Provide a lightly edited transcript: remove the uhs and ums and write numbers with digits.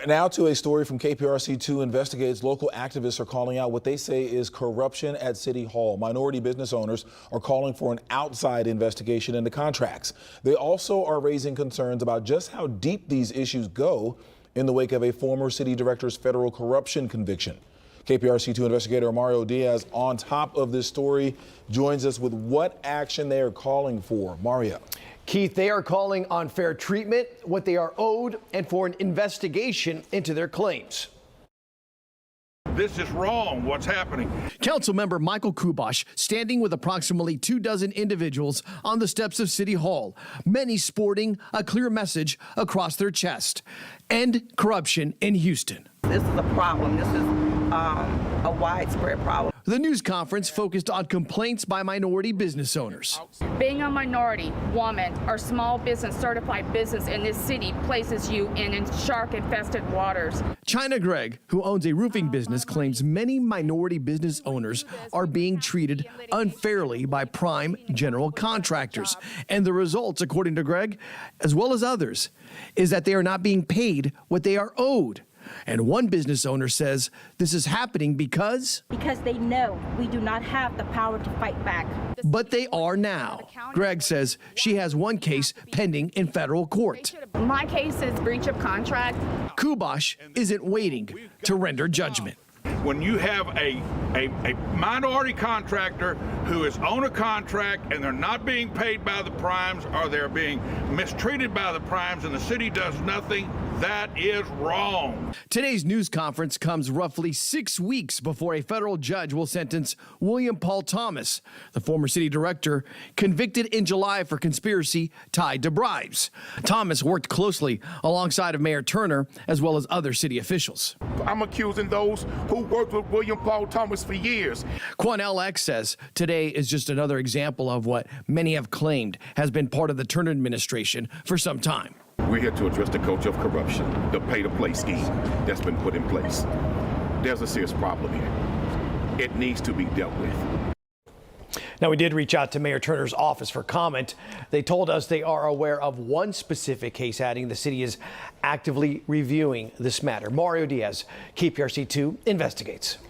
Now to a story from KPRC2 investigates. Local activists are calling out what they say is corruption at City Hall. Minority business owners are calling for an outside investigation into contracts. They also are raising concerns about just how deep these issues go in the wake of a former city director's federal corruption conviction. KPRC2 investigator Mario Diaz, on top of this story, joins us with what action they are calling for. Mario. Keith, they are calling on fair treatment, what they are owed, and for an investigation into their claims. This is wrong, what's happening. Councilmember Michael Kubosh standing with approximately 24 individuals on the steps of City Hall, many sporting a clear message across their chest: end corruption in Houston. This is a problem. This is a widespread problem. The news conference focused on complaints by minority business owners. Being a minority, woman, or small business certified business in this city places you in shark-infested waters. China Gregg, who owns a roofing business, claims many minority business owners are being treated unfairly by prime general contractors. And the results, according to Gregg, as well as others, is that they are not being paid what they are owed. And one business owner says this is happening because they know we do not have the power to fight back. But they are now. Gregg says she has one case pending in federal court. My case is breach of contract. Kubosh isn't waiting to render judgment. When you have a minority contractor who is on a contract and they're not being paid by the primes, or they're being mistreated by the primes, and the city does nothing, that is wrong. Today's news conference comes roughly 6 weeks before a federal judge will sentence William Paul Thomas, the former city director, convicted in July for conspiracy tied to bribes. Thomas worked closely alongside of Mayor Turner as well as other city officials. I'm accusing those who worked with William Paul Thomas for years. Quanell X says today is just another example of what many have claimed has been part of the Turner administration for some time. We're here to address the culture of corruption, the pay-to-play scheme that's been put in place. There's a serious problem here. It needs to be dealt with. Now, we did reach out to Mayor Turner's office for comment. They told us they are aware of one specific case, adding the city is actively reviewing this matter. Mario Diaz, KPRC2 investigates.